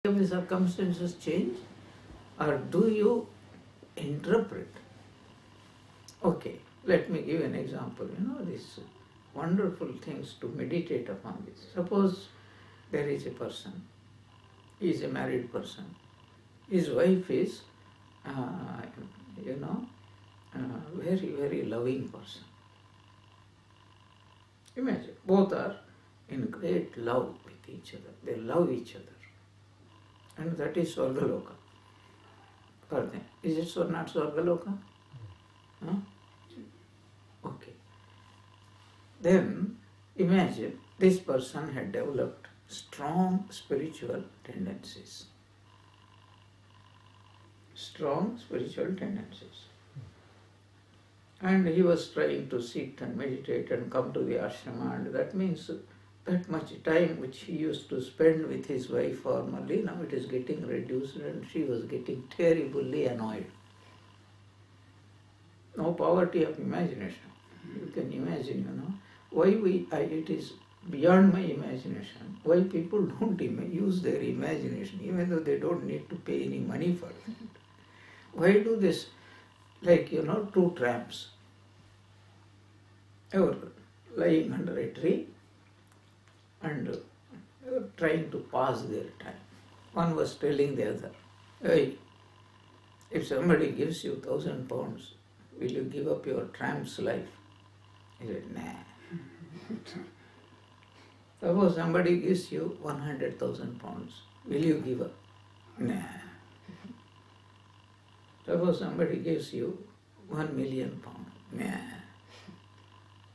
of the circumstances change, or do you interpret? Okay, let me give an example. These wonderful things to meditate upon this. Suppose there is a person, he is a married person. His wife is, very, very loving person. Imagine, both are in great love with each other. They love each other. And that is Swargaloka for them. Is it so not Swargaloka? Huh? Okay. Then imagine this person had developed strong spiritual tendencies. Strong spiritual tendencies. And he was trying to sit and meditate and come to the ashrama, and that means that much time which he used to spend with his wife formerly, now it is getting reduced, and she was getting terribly annoyed. No poverty of imagination. You can imagine, why it is beyond my imagination, why people don't use their imagination, even though they don't need to pay any money for it. Why do this? Like, two tramps. They were lying under a tree and they were trying to pass their time. One was telling the other, "Hey, if somebody gives you 1,000 pounds, will you give up your tramp's life?" He said, "Nah." Suppose somebody gives you 100,000 pounds, will you give up? Nah. Suppose somebody gives you 1 million pounds. Nah.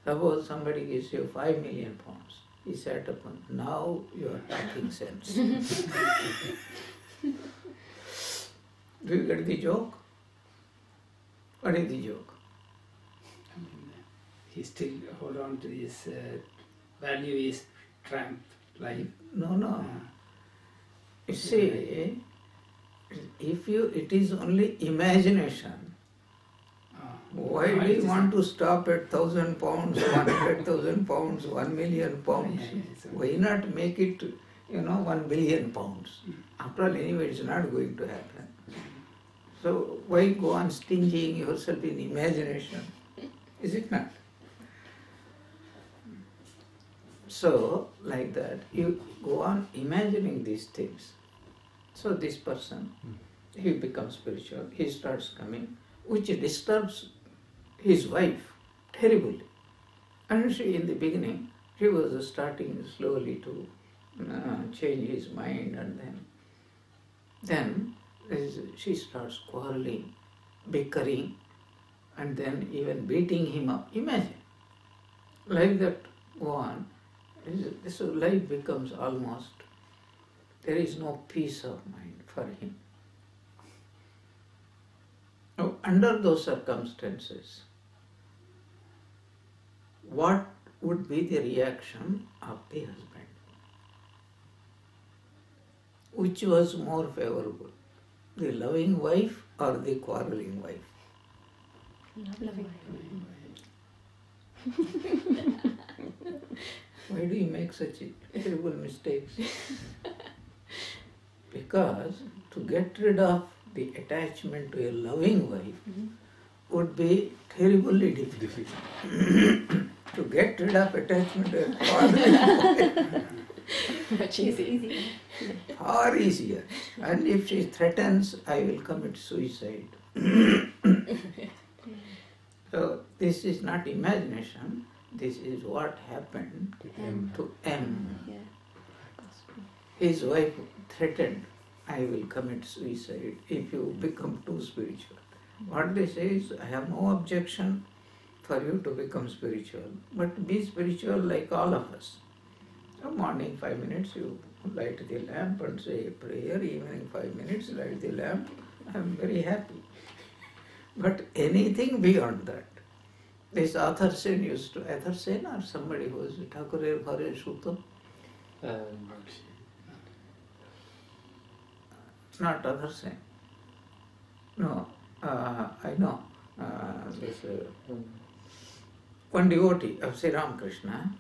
Suppose somebody gives you 5 million pounds. He sat up and, now you are talking sense. Do you get the joke? What is the joke? He still hold on to his value is tramp life. No. You see, if it is only imagination, why do you want to stop at 1,000 pounds, 100,000 pounds, 1 million pounds? Why not make it, 1 billion pounds? After all, anyway, it's not going to happen. So why go on stingying yourself in imagination? Is it not? So, like that, you go on imagining these things. So this person, he becomes spiritual, he starts coming, which disturbs his wife terribly. And she, in the beginning, she was starting slowly to change his mind, and then she starts quarreling, bickering, and then even beating him up. Imagine, like that go on. So life becomes almost, there is no peace of mind for him. Now, under those circumstances, what would be the reaction of the husband? Which was more favorable, the loving wife or the quarreling wife? Loving. Why do you make such terrible mistakes? Because to get rid of the attachment to a loving wife would be terribly difficult. To get rid of attachment to a quarreling wife, Much easier. far easier. And if she threatens, I will commit suicide. So this is not imagination. This is what happened to M. Yeah. His wife threatened, I will commit suicide if you become too spiritual. What they say is, I have no objection for you to become spiritual, but be spiritual like all of us. So morning 5 minutes you light the lamp and say a prayer, evening 5 minutes light the lamp, I am very happy. But anything beyond that, this Athar Sen used to, Athar Sen or somebody who was Thakurer Bhare Shutam? It's not Athar Sen. No, I know. One devotee of Sri Ramakrishna,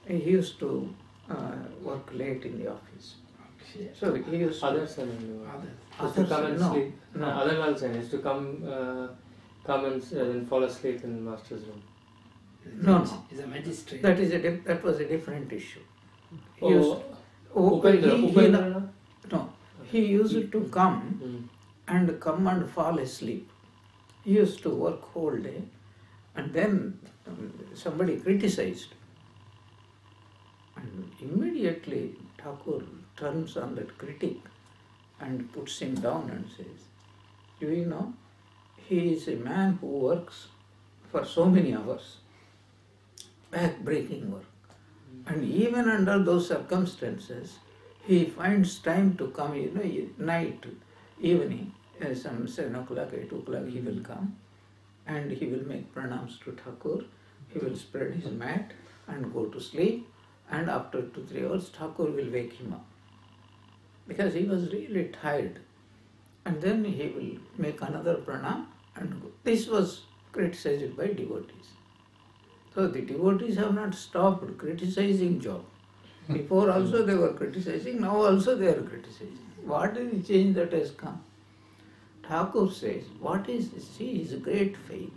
he used to work late in the office. So he used to, Other son-in-law. Others. Used to come and no, sleep. no. Other son used to come and then fall asleep in master's room. No, no. He's a magistrate. that was a different issue. He Oh, used, Upendra? no, he used to come and fall asleep. He used to work whole day, and then somebody criticized. And immediately Thakur turns on that critic and puts him down and says, "Do you know, he is a man who works for so many hours, back-breaking work. And even under those circumstances, he finds time to come, night, evening, some 7 o'clock, 8 o'clock, he will come and he will make pranams to Thakur. He will spread his mat and go to sleep, and after 2-3 hours, Thakur will wake him up because he was really tired. And then he will make another pranam and go. This was criticized by devotees. So the devotees have not stopped criticizing job. Before also they were criticizing, now also they are criticizing. What is the change that has come? Thakur says, what is this? See, his great faith.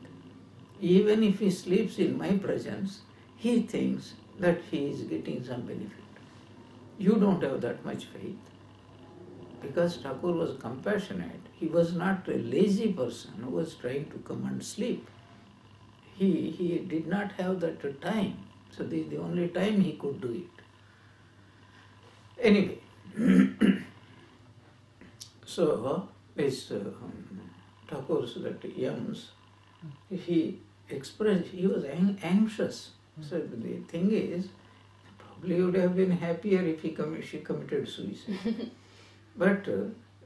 Even if he sleeps in my presence, he thinks that he is getting some benefit. You don't have that much faith. Because Thakur was compassionate, he was not a lazy person who was trying to come and sleep. He did not have that time. So this is the only time he could do it. Anyway, so this Thakur's that Yams, he expressed, he was anxious. So the thing is, probably he would have been happier if she committed suicide. But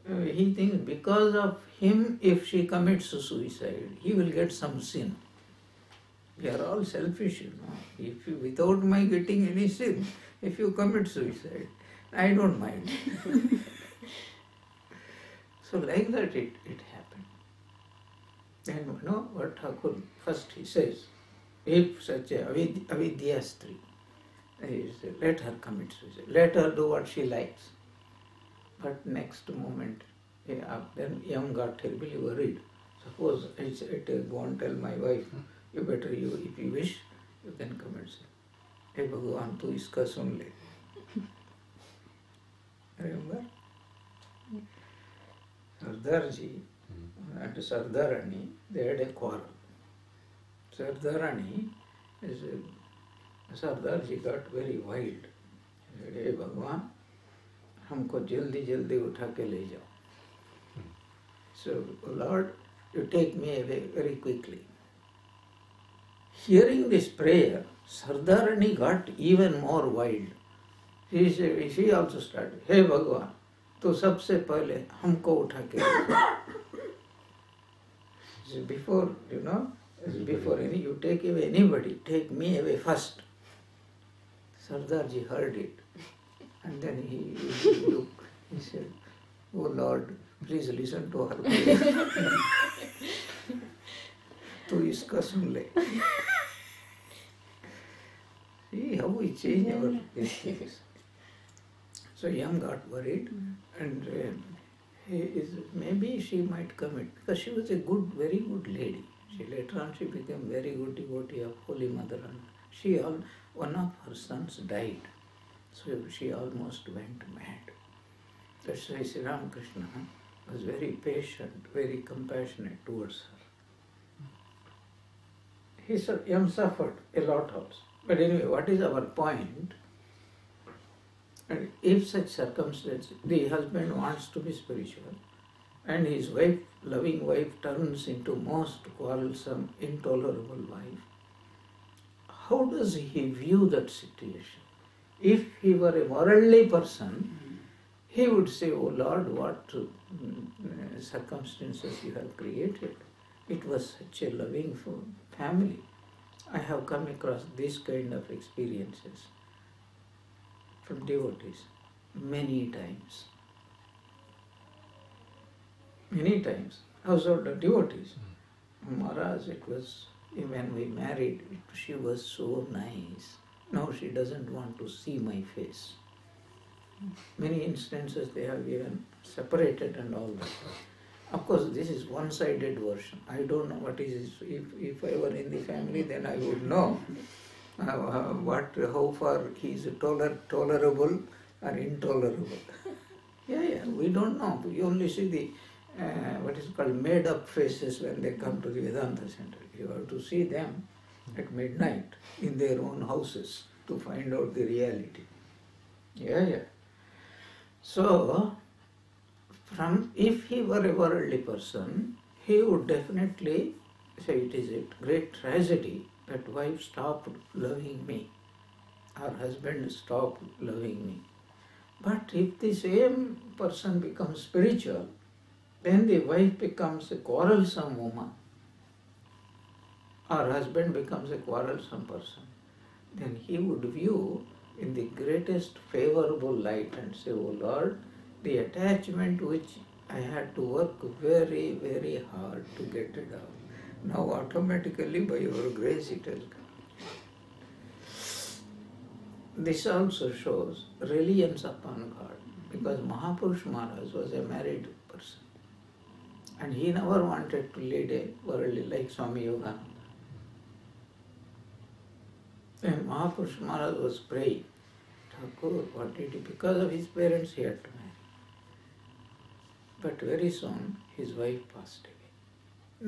he thinks because of him, if she commits suicide, he will get some sin. We are all selfish, If you, without my getting any sin, if you commit suicide, I don't mind. So like that it happened. And you know what Thakur, first he says, if such a avidya stri, let her commit suicide, let her do what she likes. But next moment, then Yam got terribly worried. Suppose I go and tell my wife, if you wish, you can commit suicide. Hey Bhagavan, tu iska sun le. Remember? Sardarji and Sardarani, they had a quarrel. Sardarani, Sardarji got very wild. He said, hey Bhagavan, हमको जल्दी जल्दी उठा के ले जाओ. So, Lord, you take me away very quickly. Hearing this prayer, Sardarani got even more wild. She also started, hey Bhagavan, तो सबसे पहले हमको उठा के ले जाओ. Before, before you take away anybody, take me away first. Sardarji heard it. And then he looked, he said, oh Lord, please listen to her prayer. Tu iska sun le. See how we change our things. So Yam got worried, and maybe she might commit, because she was a very good lady. Later on she became very good devotee of Holy Mother, and one of her sons died. So she almost went mad. That's why Sri Ramakrishna was very patient, very compassionate towards her. Yam suffered a lot also. But anyway, what is our point? And if such circumstances, the husband wants to be spiritual, and his wife, loving wife, turns into most quarrelsome, intolerable wife, how does he view that situation? If he were a worldly person, he would say, oh Lord, what circumstances you have created. It was such a loving family. I have come across this kind of experiences from devotees many times. Many times. Also the devotees. Maharaj, it was, when we married, she was so nice. Now she doesn't want to see my face. Many instances they have even separated and all that. Of course, this is one-sided version. I don't know what is it. If I were in the family, then I would know how far he is tolerable or intolerable. Yeah, we don't know. We only see the what is called made-up faces when they come to the Vedanta Centre. You have to see them at midnight in their own houses to find out the reality. Yeah. So, if he were a worldly person, he would definitely say it is a great tragedy that wife stopped loving me or husband stopped loving me. But if the same person becomes spiritual, then the wife becomes a quarrelsome woman or husband becomes a quarrelsome person, then he would view in the greatest favorable light and say, "Oh Lord, the attachment which I had to work very, very hard to get rid of, now automatically by your grace it has come." This also shows reliance upon God, because Mahapurush Maharaj was a married person and he never wanted to lead a worldly like Swami Yogananda. When Mahapurush Maharaj was praying, Thakur, what did he? Because of his parents he had to marry. But very soon his wife passed away.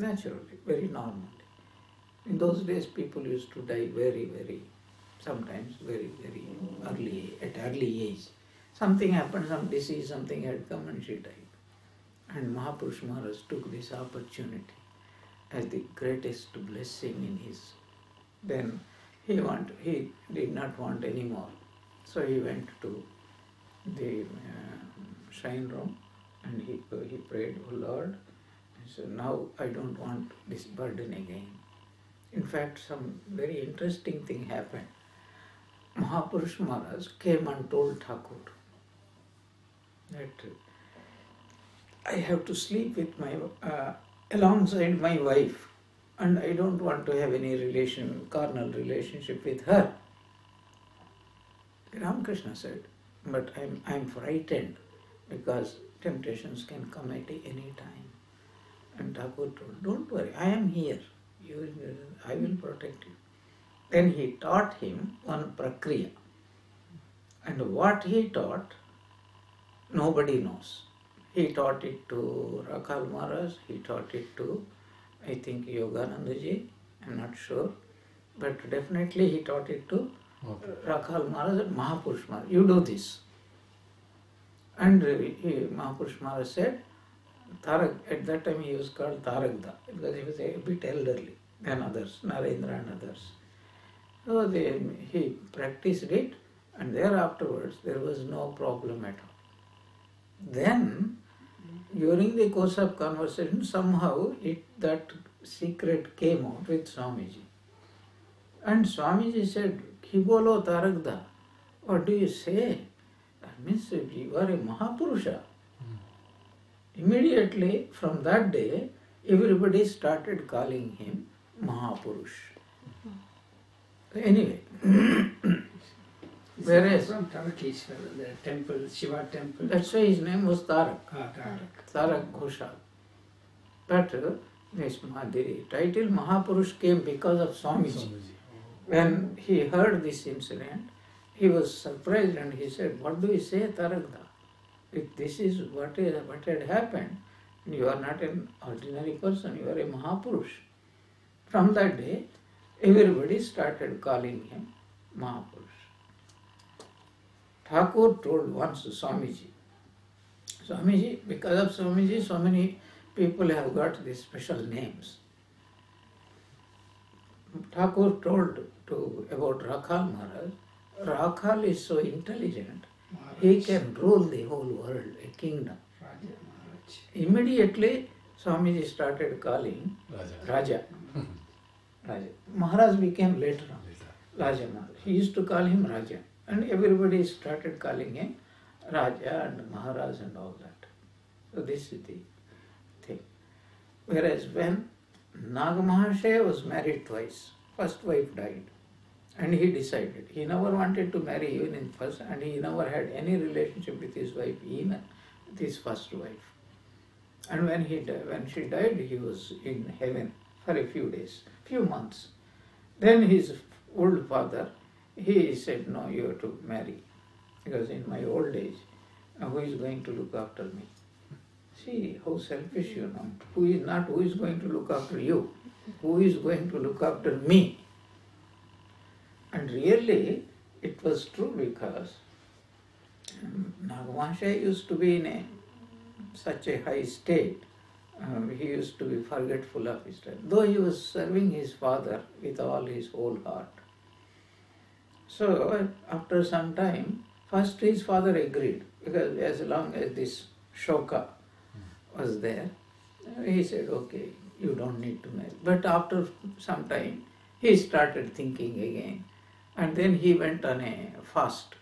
Naturally, very normally. In those days people used to die sometimes very early age. Something happened, some disease, something had come and she died. And Mahapurush Maharaj took this opportunity as the greatest blessing in his. Then he did not want any more. So he went to the shrine room and he prayed, "Oh Lord, so now I don't want this burden again." In fact, some very interesting thing happened. Mahapurush Maharaj came and told Thakur that I have to sleep with alongside my wife, and I don't want to have any carnal relationship with her. Ramakrishna said, "But I'm frightened because temptations can come at any time." And Thakur told, "Don't worry, I am here. I will protect you." Then he taught him one prakriya. And what he taught, nobody knows. He taught it to Rakhal Maharaj, he taught it to, I think, Yoganandaji, I'm not sure. But definitely he taught it to Rakhal Maharaj and Mahapurush Maharaj. You do this. And Mahapurush Maharaj said, at that time he was called Taragda, because he was a bit elderly than others, Narendra and others. So he practiced it, and thereafterwards there was no problem at all. Then, during the course of conversation, somehow that secret came out with Swamiji. And Swamiji said, "Ki bolo Taragda, what do you say? That means you are a Mahapurusha." Immediately from that day, everybody started calling him Mahapurush. Anyway, whereas from Tarakeshwar, the temple, Shiva temple. That's why his name was Tarak. Tarak. Kaushal. But the title Mahapurush came because of Swamiji. When he heard this incident, he was surprised and he said, "What do you say, Tarakda? If this is what had happened, you are not an ordinary person, you are a Mahapurush." From that day, everybody started calling him Mahapurush. Thakur told once Swamiji, because of Swamiji, so many people have got these special names. Thakur told about Rakhal Maharaj, Rakhal is so intelligent, he can rule the whole world, a kingdom. Immediately, Swamiji started calling Raja. Maharaj became later on Raja Maharaj. He used to call him Raja. And everybody started calling him Raja and Maharaj and all that. So this is the thing. Whereas when Naga Mahashaya was married twice, first wife died And he decided. He never wanted to marry even in first, and he never had any relationship with his wife, even with his first wife. And when she died, he was in heaven for a few days, few months. Then his old father, he said, no, you have to marry, because in my old age, who is going to look after me? See how selfish you know. Who is going to look after you? Who is going to look after me? And really, it was true, because Nagamaharshi used to be in such a high state. He used to be forgetful of his life, though he was serving his father with all his whole heart. So after some time, first his father agreed, because as long as this shoka was there, he said, okay, you don't need to marry. But after some time, he started thinking again, and then he went on a fast.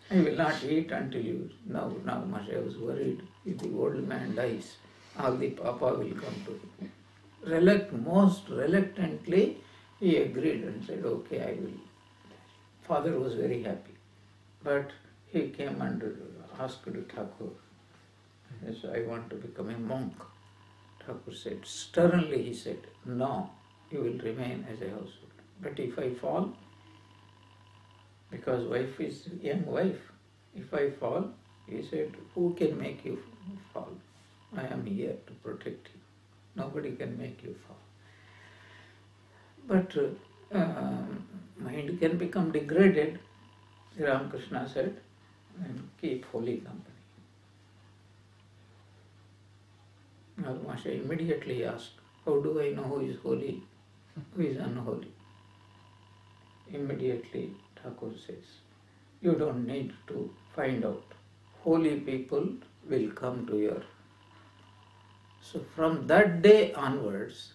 I will not eat until you. Now Masha was worried, if the old man dies, all the papa will come to him. Most reluctantly, he agreed and said, okay, I will. Father was very happy. But he came and asked Thakur, yes, I want to become a monk. Thakur said, sternly he said, no, you will remain as a household. But if I fall, because wife is young wife, if I fall, he said, who can make you fall? I am here to protect you. Nobody can make you fall. But mind can become degraded, Ramakrishna said, and keep holy company. Nagamaharshi immediately asked, how do I know who is holy, who is unholy? Immediately Thakur says, you don't need to find out. Holy people will come to your. So from that day onwards,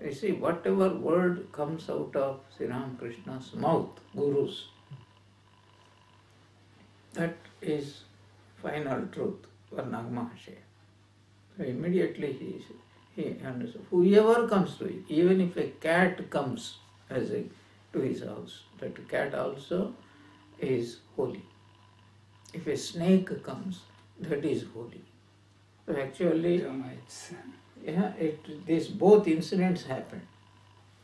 you see, whatever word comes out of Sri Ramakrishna's mouth, Guru's, that is final truth for Nagamaharshi. So immediately he understood. Whoever comes to it, even if a cat comes to his house, that cat also is holy. If a snake comes, that is holy. So actually, these both incidents happened.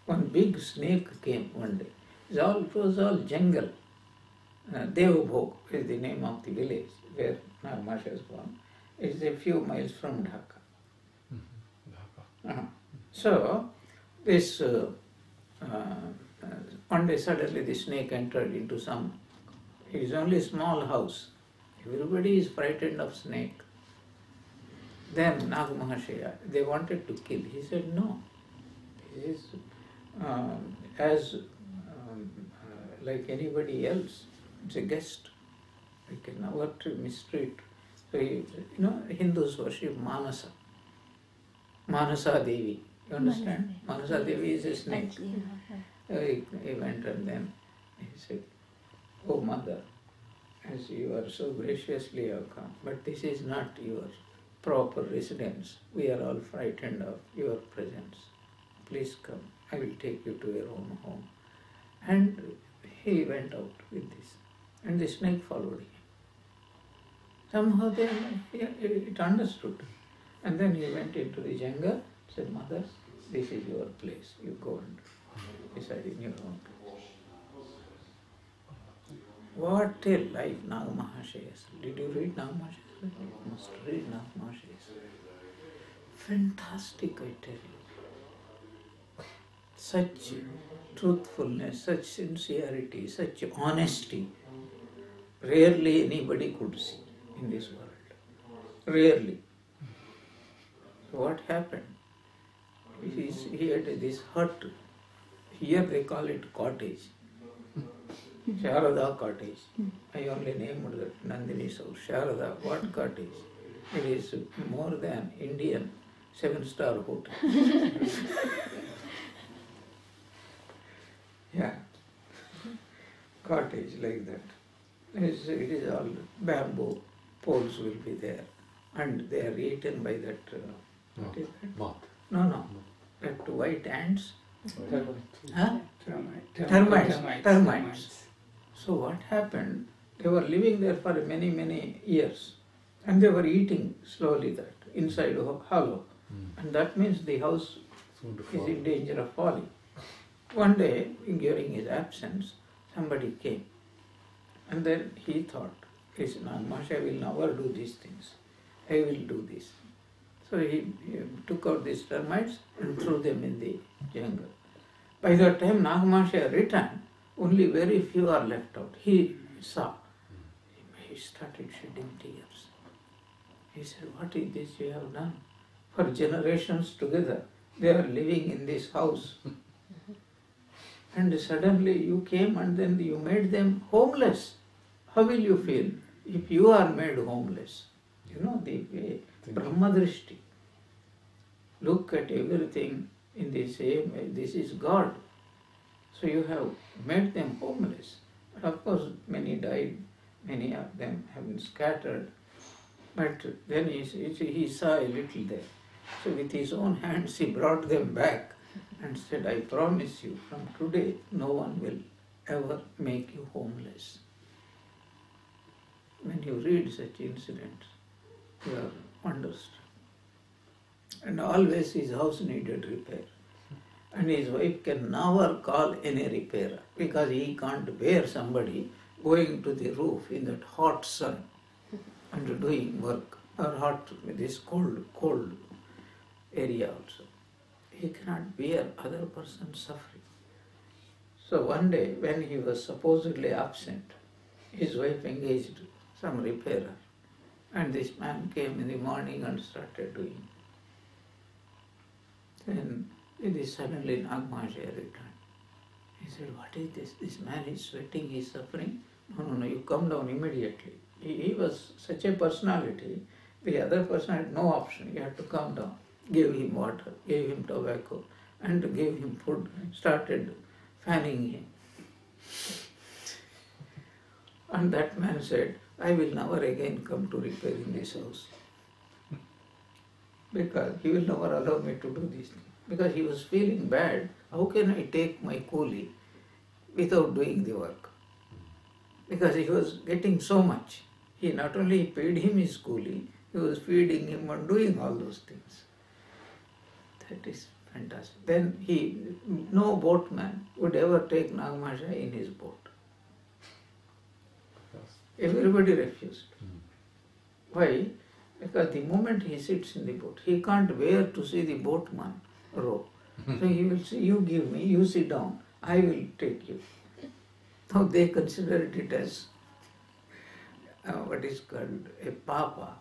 One big snake came one day. It was all jungle. Devbhog is the name of the village where Nagamaharshi was born. It is a few miles from Dhaka. So, this one day suddenly the snake entered into it is only a small house. Everybody is frightened of snake. Then Nagamaharshi, they wanted to kill. He said, no, this is like anybody else. It's a guest. We can never mistreat. So, Hindus worship Manasa. Manasa Devi. You understand? Manasa Devi is a snake. He went and then he said, oh mother, as you are so graciously have come, but this is not your proper residence. We are all frightened of your presence. Please come. I will take you to your own home. And he went out with this. And the snake followed him. Somehow it understood. And then he went into the jungle, said, mother, this is your place. You go and decide in your own place. What a life Nagamaharshi has. Did you read Nagamaharshi's life? You must read Nagamaharshi's. Fantastic, I tell you. Such truthfulness, such sincerity, such honesty. Rarely anybody could see in this world. Rarely. So what happened? He had this hut. Here they call it cottage. Sharada cottage. I only named that Nandini's house. Sharada, what cottage? It is more than Indian 7-star hotel. Yeah. Cottage like that. It is all bamboo poles will be there. And they are eaten by that, what is that? Moth. No. That white ants, Huh? Termites. Termites. So what happened? They were living there for many, many years, and they were eating slowly that inside a hollow, and that means the house is in danger of falling. One day, during his absence, somebody came, and then he thought, I will never do these things. I will do this. So he took out these termites and threw them in the jungle. By the time Nagamaharshi returned, only very few are left out. He saw. He started shedding tears. He said, what is this you have done? For generations together, they are living in this house. And suddenly you came and then you made them homeless. How will you feel if you are made homeless? You know, the Brahmadrishti. Look at everything in the same way. This is God. So you have made them homeless. But of course, many died. Many of them have been scattered. But then he saw a little there. So with his own hands he brought them back and said, I promise you, from today no one will ever make you homeless. When you read such incidents, you are wonderstruck. And always his house needed repair. And his wife can never call any repairer because he can't bear somebody going to the roof in that hot sun and doing work, or hot with this cold area also. He cannot bear other person's suffering. So one day when he was supposedly absent, his wife engaged some repairer, and this man came in the morning and started doing. Then suddenly Nagamaharshi returned. He said, what is this? This man is sweating, he is suffering. No, you come down immediately. He was such a personality, the other person had no option. He had to come down, gave him water, gave him tobacco, and gave him food, started fanning him. And that man said, I will never again come to repair in this house. Because he will never allow me to do this thing. Because he was feeling bad. How can I take my coolie without doing the work? Because he was getting so much. He not only paid him his coolie, he was feeding him and doing all those things. That is fantastic. Then no boatman would ever take Nagamaharshi in his boat. Everybody refused. Why? Because the moment he sits in the boat, he can't bear to see the boatman row. So he will say, you give me, you sit down, I will take you. Now they considered it as what is called a papa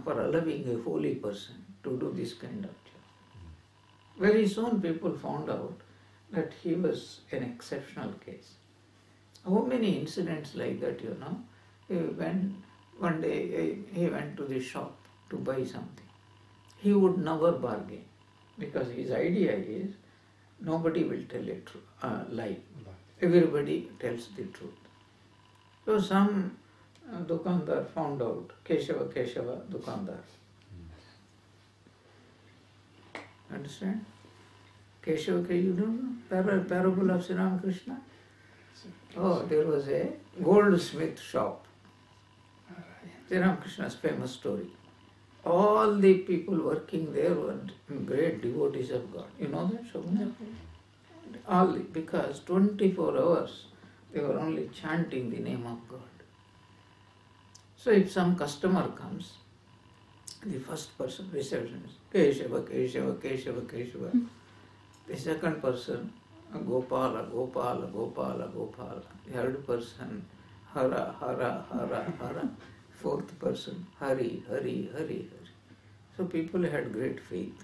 for allowing a holy person to do this kind of job. Very soon people found out that he was an exceptional case. How many incidents like that, you know? One day he went to the shop to buy something. He would never bargain because his idea is nobody will tell a lie. Everybody tells the truth. So some Dukandar found out, Keshava Dukandar. Understand? Keshava, you don't know? Parable of Sri Ramakrishna? Oh, there was a goldsmith shop. Sri Ramakrishna's famous story. All the people working there were great devotees of God. You know that, Shobana? All because 24 hours they were only chanting the name of God. So if some customer comes, the first person, receptionist, Keshava, Keshava, Keshava, Keshava. The second person, Gopala, Gopala, Gopala, Gopala. The third person, Hara, Hara, Hara, Hara. Fourth person, Hari, Hari, Hari, Hari. So people had great faith.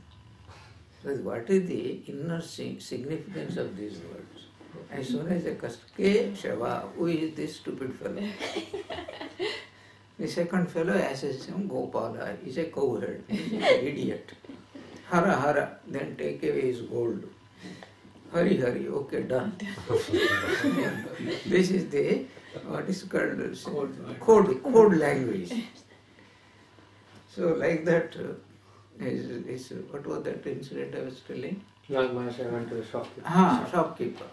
So what is the inner significance of these words? As soon as a customer, Keshava, who is this stupid fellow? The second fellow asks him, Gopala, he's a cowherd, he's an idiot. Hara, Hara, then take away his gold. Hari, Hari, okay, done. This is the, what is called code language. So like that, what was that incident I was telling? Young Maharaj went to the shopkeeper. Shopkeeper.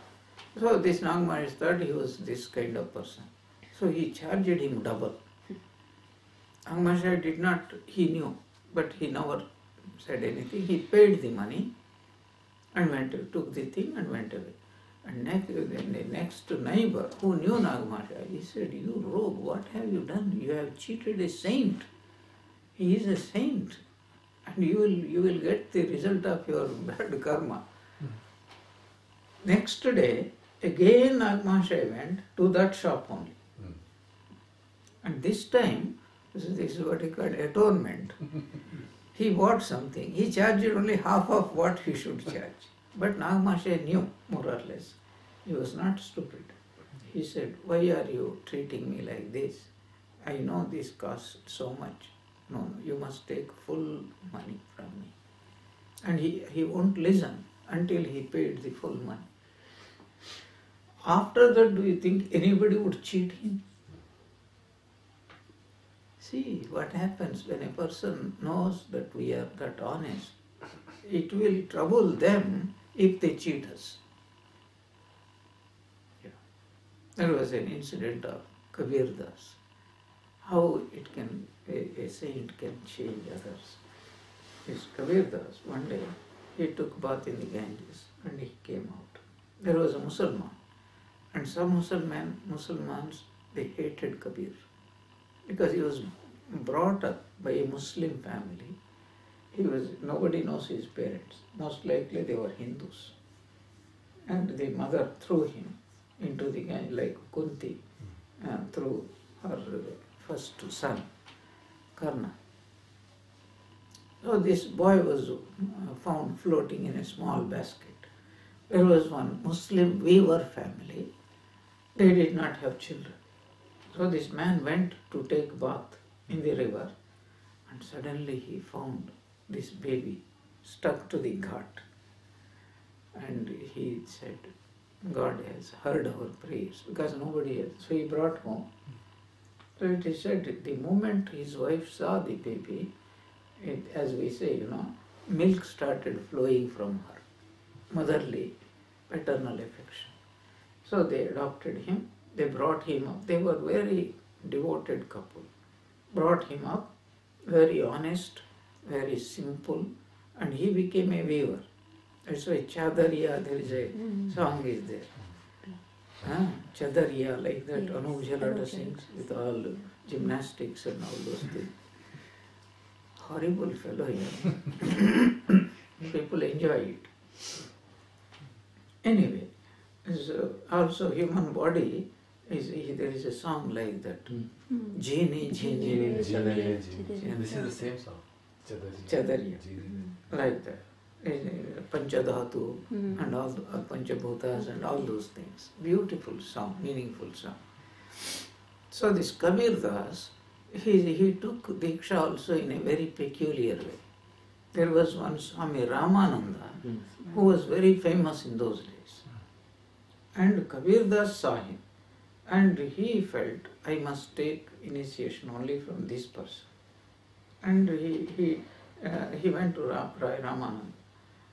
So this Nag Maharaj thought he was this kind of person. So he charged him double. Nag Maharaj did not, he knew, but he never said anything. He paid the money and took the thing and went away. And the next neighbor who knew Nag Maharaj, he said, "You rogue, what have you done? You have cheated a saint. He is a saint. And you will get the result of your bad karma." Next day, again Nag Maharaj went to that shop only. And this time, this is what he called atonement. He bought something. He charged only half of what he should charge. But Nag Maharaj knew, more or less. He was not stupid. He said, "Why are you treating me like this? I know this costs so much. No, you must take full money from me." And he won't listen until he paid the full money. After that, do you think anybody would cheat him? See what happens when a person knows that we are that honest. It will trouble them if they cheat us. Yeah. There was an incident of Kabir Das. How a saint can change others. This Kabir Das, one day, he took bath in the Ganges and he came out. There was a Mussalman, and some Mussalmans, they hated Kabir because he was brought up by a Muslim family. Nobody knows his parents. Most likely they were Hindus. And the mother threw him into the Ganges like Kunti, threw her first son, Karna. So this boy was found floating in a small basket. There was one Muslim weaver family. They did not have children. So this man went to take bath in the river, and suddenly he found this baby stuck to the ghat. And he said, "God has heard our prayers," because nobody else. So he brought home. So it is said, the moment his wife saw the baby, as we say, milk started flowing from her. Motherly, paternal affection. So they adopted him. They brought him up. They were very devoted couple. Brought him up, very honest, very simple, and he became a weaver. That's why Chadariya, there is a song is there. Chadariya, like that, Anup Jalada sings with all gymnastics and all those things. Horrible fellow, People enjoy it. Anyway, also human body, there is a song like that. Jini, Jini, This is the same song. Chadariya. Like that. Panchadhatu and all Panchabhutas and all those things. Beautiful song, meaningful song. So this Kabir Das, he took Diksha also in a very peculiar way. There was one Swami Ramananda who was very famous in those days. And Kabir Das saw him. And he felt, I must take initiation only from this person. And he went to Rai Ramananda.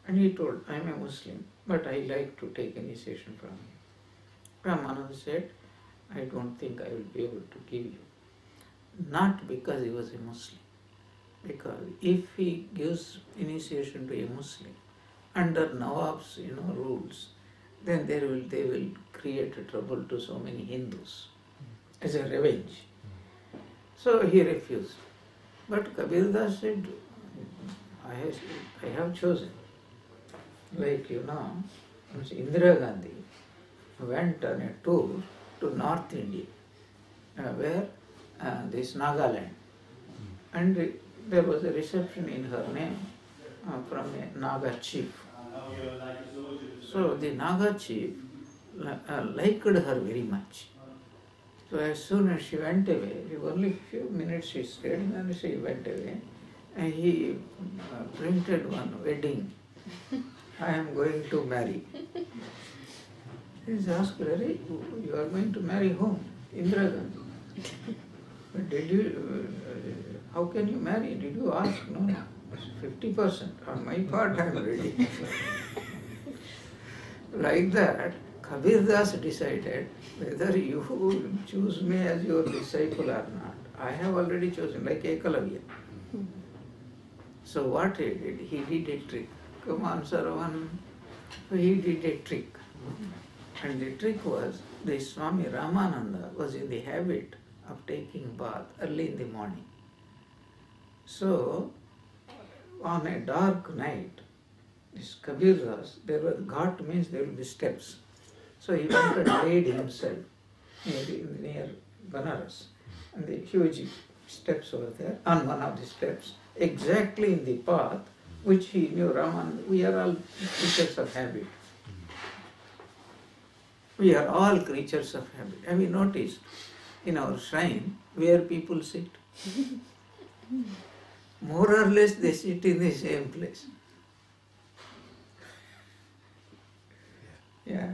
And he told, I am a Muslim, but I like to take initiation from you. Ramananda said, I don't think I will be able to give you. Not because he was a Muslim. Because if he gives initiation to a Muslim, under Nawab's rules, then they will create a trouble to so many Hindus as a revenge. So he refused. But Kabir Das said, I have chosen. Like Indira Gandhi went on a tour to North India, where this Nagaland, and there was a reception in her name from a Naga chief. So the Naga chief liked her very much. So as soon as she went away, only a few minutes she stayed, and then she went away, and he printed one wedding. I am going to marry. He asked, Larry, you are going to marry whom? Indira Gandhi. But did you, how can you marry? Did you ask? No, 50%. On my part, I am ready. Like that, Kabir Das decided whether you choose me as your disciple or not. I have already chosen, like Ekalavya. So what he did? He did a trick. Come on, Sarvan. He did a trick. And the trick was, the Swami Ramananda was in the habit of taking bath early in the morning. So, on a dark night, this Kabir Das, there was ghat means there will be steps. So he went and laid himself near Banaras, and the huge steps over there, on one of the steps, exactly in the path which he knew. Raman, we are all creatures of habit. We are all creatures of habit. Have you noticed in our shrine where people sit? More or less they sit in the same place. Yeah.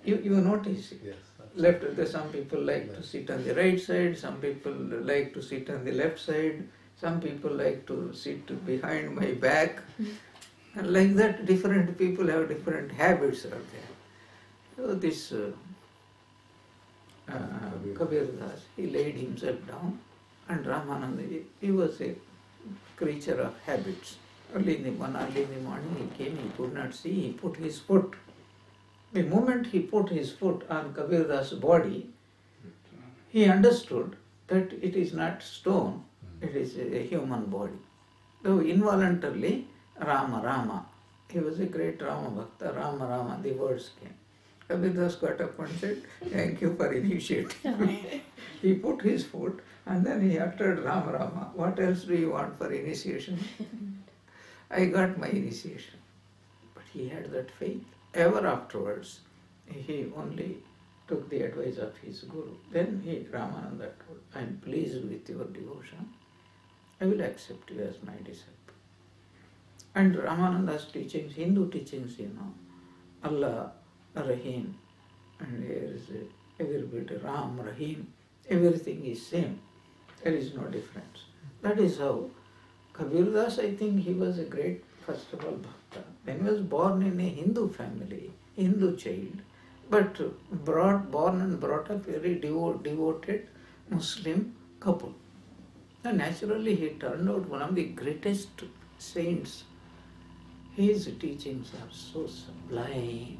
You notice it. Yes. Left, some people like to sit on the right side, some people like to sit on the left side, some people like to sit behind my back. And like that, different people have different habits out there. So this Kabir Das, he laid himself down, and Ramananda, he was a creature of habits. Early in the morning he came, he could not see, he put his foot. The moment he put his foot on Kabir Das' body, he understood that it is not stone, it is a human body. So involuntarily, Rama, Rama, he was a great Rama Bhakta, Rama, Rama, the words came. Kabir Das got up and said, thank you for initiating me. He put his foot and then he uttered Rama, Rama. What else do you want for initiation? I got my initiation. But he had that faith. Ever afterwards, he only took the advice of his guru. Then Ramananda told, I am pleased with your devotion. I will accept you as my disciple. And Ramananda's teachings, Hindu teachings, Allah, Rahim, and there is everybody, Ram, Rahim, everything is same. There is no difference. That is how Kabir Das, I think he was a great, first of all, Bhakta. Then he was born in a Hindu family, Hindu child, but born and brought up very devoted Muslim couple. And naturally he turned out one of the greatest saints. His teachings are so sublime,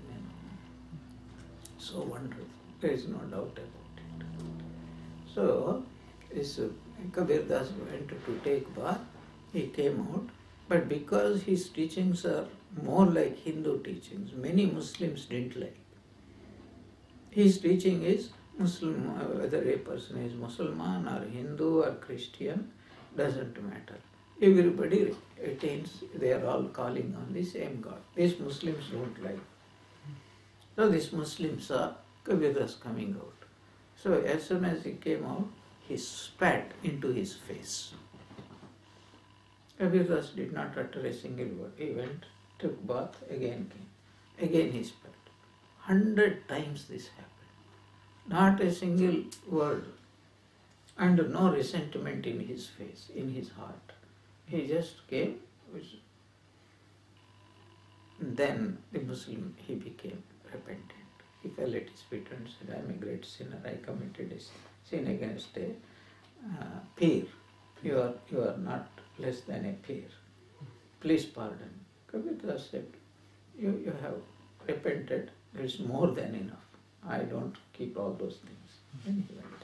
so wonderful. There is no doubt about it. So, this Kabir Das went to take bath. He came out, but because his teachings are more like Hindu teachings, many Muslims didn't like. His teaching is Muslim, whether a person is Muslim or Hindu or Christian, doesn't matter. Everybody attains, they are all calling on the same God. These Muslims don't like. So these Muslims saw Kabir Das coming out. So as soon as he came out, he spat into his face. Kabir Das did not utter a single word. He went, took bath, again came. Again he spat. 100 times this happened. Not a single word. And no resentment in his face, in his heart. He just came. Then the Muslim, he became repentant. He fell at his feet and said, I am a great sinner. I committed a sin against a peer. You are not less than a peer. Please pardon. Kabir Das said, you have repented. There is more than enough. I don't keep all those things. And he went.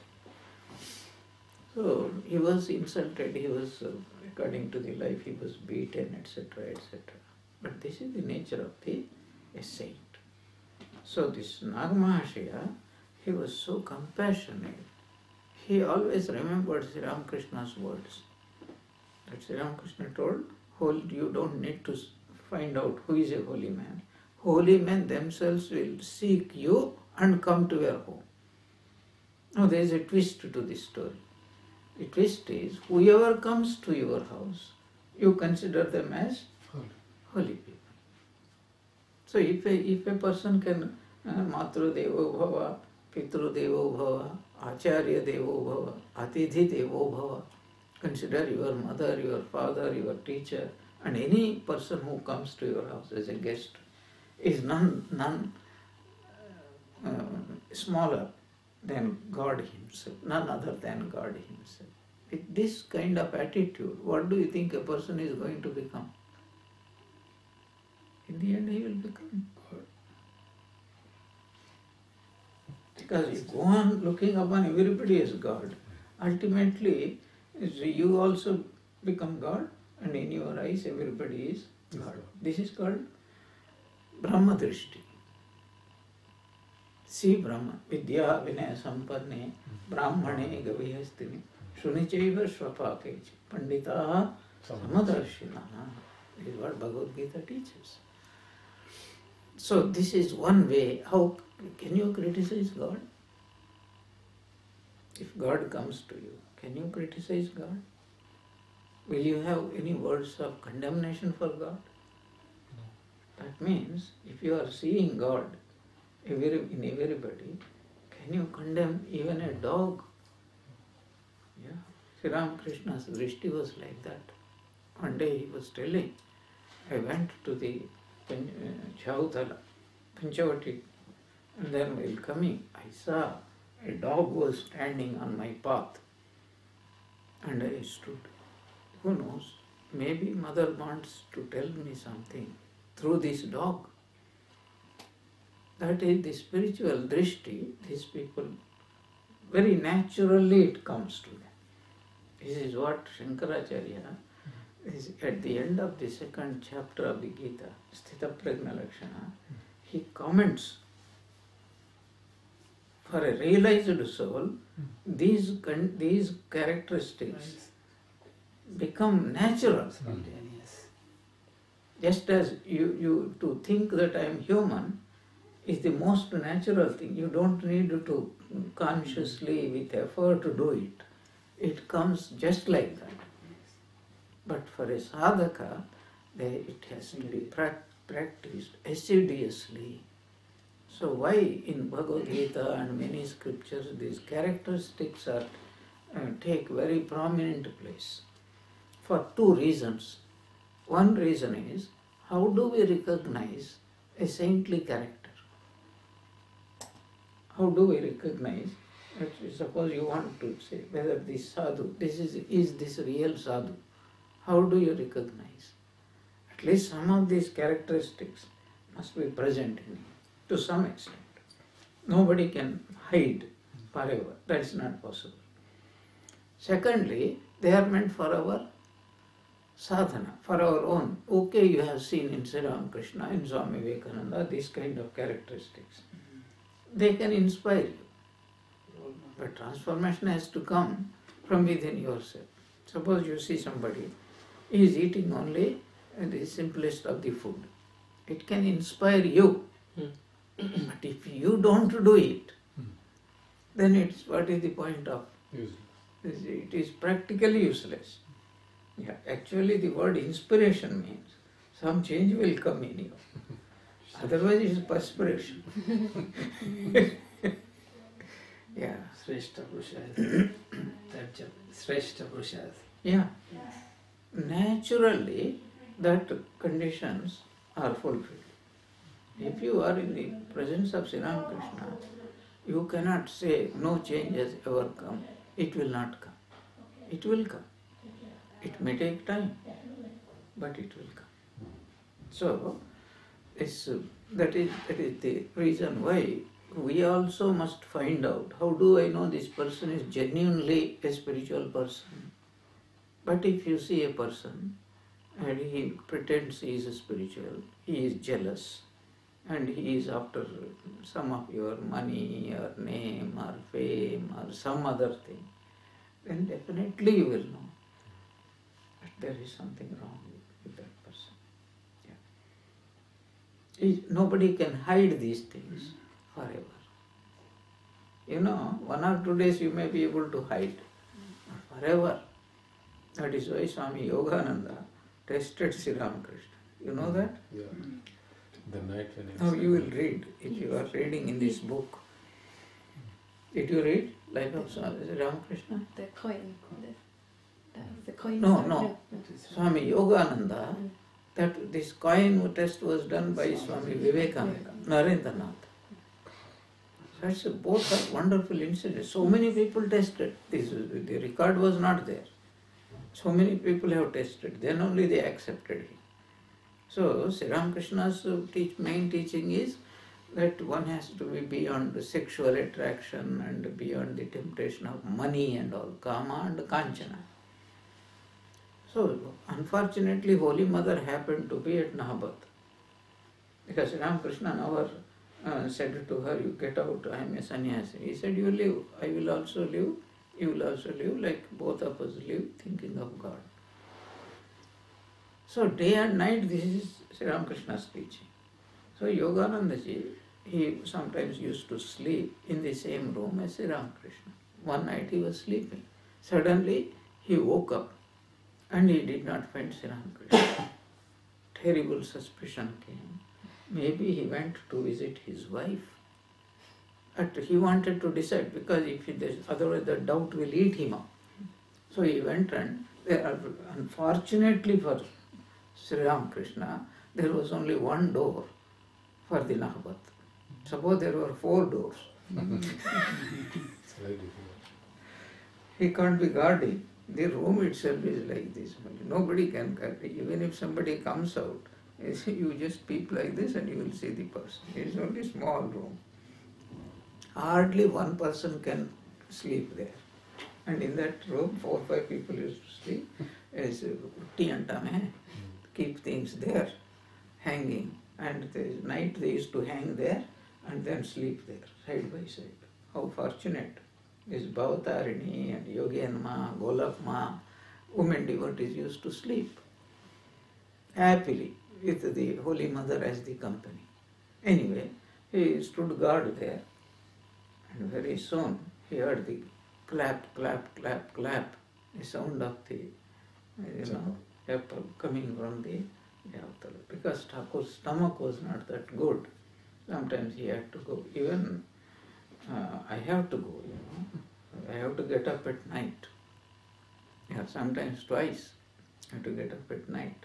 So he was insulted. He was, according to the life, he was beaten, etc., etc. But this is the nature of a saint. So this Nagamahashaya, he was so compassionate. He always remembered Sri Ramakrishna's words. That Sri Ramakrishna told, you don't need to find out who is a holy man. Holy men themselves will seek you and come to your home. Now there is a twist to this story. The twist is, whoever comes to your house, you consider them as holy people. So if a person can Matru Devo Bhava, Pitru Devo Bhava, Acharya Devo Bhava, Atithi Devo Bhava, consider your mother, your father, your teacher, and any person who comes to your house as a guest. is none smaller than God himself, none other than God himself. With this kind of attitude, what do you think a person is going to become? In the end, he will become God. Because you go on looking upon everybody as God, ultimately you also become God, and in your eyes everybody is God. This is called Brahma Drishti. See Brahma, Vidya Vinaya Sampanne, Brahmane Gavihastini, Shunichaiva Swapakechi, Panditaha Samadarshina. This is what Bhagavad Gita teaches. So this is one way. How can you criticize God? If God comes to you, can you criticize God? Will you have any words of condemnation for God? That means if you are seeing God in everybody, can you condemn even a dog? Yeah. Sri Ramakrishna's drishti was like that. One day he was telling, I went to the Chautala, Panchavati, and then while coming, I saw a dog was standing on my path, and I stood. Who knows? Maybe Mother wants to tell me something through this dog. That is the spiritual drishti. These people, very naturally it comes to them. This is what Shankaracharya is at the end of the second chapter of the Gita, Sthita Prajna Lakshana. He comments, for a realized soul, these characteristics become natural. Spontaneous. Just as you to think that I am human is the most natural thing. You don't need to consciously, with effort, to do it. It comes just like that. But for a sadhaka, it has to be practiced assiduously. So why in Bhagavad Gita and many scriptures these characteristics are take very prominent place? For two reasons. One reason is, how do we recognize a saintly character? How do we recognize? Suppose you want to say whether this sadhu, is this real sadhu? How do you recognize? At least some of these characteristics must be present in him to some extent. Nobody can hide forever. That is not possible. Secondly, they are meant for our sadhana, for our own. Okay, you have seen in Sri Ramakrishna, in Swami Vivekananda, these kind of characteristics. They can inspire you. But transformation has to come from within yourself. Suppose you see somebody, he is eating only the simplest of the food. It can inspire you. But if you don't do it, then what is the point of? It is practically useless. Yeah, actually the word inspiration means some change will come in you. Otherwise it is perspiration. Yeah. Shrestha Purushas. Shrestha Purushas. Yeah. Naturally, that conditions are fulfilled. If you are in the presence of Sri Ramakrishna, you cannot say no change has ever come. It will not come. It will come. It may take time, but it will come. So, that is the reason why we also must find out, how do I know this person is genuinely a spiritual person? But if you see a person and he pretends he is spiritual, he is jealous, and he is after some of your money or name or fame or some other thing, then definitely you will know that there is something wrong with that person. Yeah. Nobody can hide these things forever. You know, 1 or 2 days you may be able to hide, but forever. That is why Swami Yogananda tested Sri Ramakrishna. You know that? Yeah. The night when he Now you will read, if you are reading in this book. Did you read Life of Swami Ramakrishna? The coin. The coin. No. Swami Yogananda that this coin test was done by Swami Vivekananda, Narendranath. That's both are wonderful incidents. So many people tested. The record was not there. So many people have tested. Then only they accepted him. So Sri Ramakrishna's main teaching is that one has to be beyond the sexual attraction and beyond the temptation of money and all, kama and kanchana. So unfortunately, Holy Mother happened to be at Nahabat. Because Sri Ramakrishna never said to her, you get out, I am a sannyasi. He said, you live, I will also live, you will also live, like both of us live, thinking of God. So day and night, this is Sri Ramakrishna's teaching. So Yoganandaji, he sometimes used to sleep in the same room as Sri Ramakrishna. One night he was sleeping. Suddenly he woke up and he did not find Sri Ramakrishna. Terrible suspicion came. Maybe he went to visit his wife. But he wanted to decide, because if otherwise the doubt will eat him up. So he went, and unfortunately for Sri Ramakrishna, there was only one door for the Nahabat. Suppose there were 4 doors. It's very difficult. He can't be guarding. The room itself is like this. Nobody can guard. Even if somebody comes out, you just peep like this and you will see the person. It is only a small room. Hardly one person can sleep there. And in that room, 4 or 5 people used to sleep. As keep things there, hanging. And the night they used to hang there and then sleep there, side by side. How fortunate. This Bhavatarini and Yogenma, Golakma, women devotees used to sleep happily with the Holy Mother as the company. Anyway, he stood guard there, and very soon he heard the clap, clap, clap, clap, the sound of the apple coming from the Yavatala. Because Thakur's stomach was not that good, sometimes he had to go. Even I have to go, I have to get up at night. Yeah, sometimes twice I have to get up at night.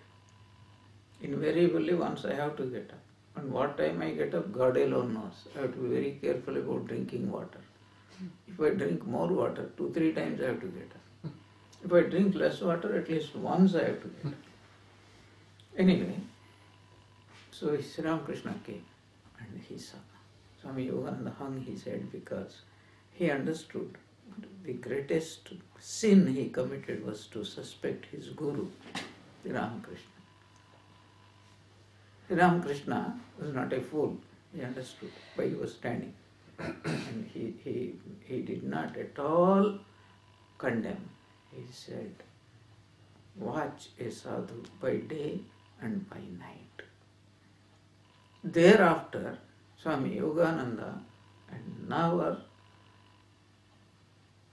Invariably once I have to get up. And what time I get up, God alone knows. I have to be very careful about drinking water. If I drink more water, 2-3 times I have to get up. If I drink less water, at least once I have to get up. Anyway, so Sri Ramakrishna came and he saw. Swami Yogananda hung his head because he understood the greatest sin he committed was to suspect his guru, Sri Ramakrishna. Sri Ramakrishna was not a fool. He understood why he was standing. And he did not at all condemn. He said, watch a sadhu by day and by night. Thereafter, Swami Yogananda and never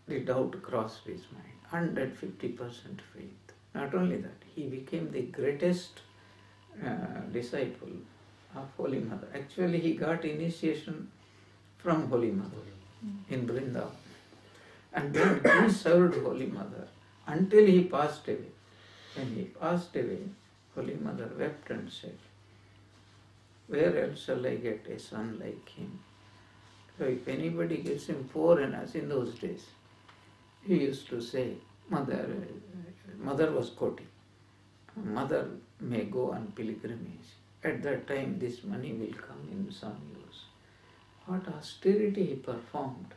the doubt crossed his mind. 150% faith. Not only that, he became the greatest disciple of Holy Mother. Actually, he got initiation from Holy Mother in Vrindavan. And then he served Holy Mother until he passed away. When he passed away, Holy Mother wept and said, where else shall I get a son like him? So if anybody gives him 4 annas in those days, he used to say, Mother was quoting, Mother may go on pilgrimage. At that time this money will come in some use. What austerity he performed.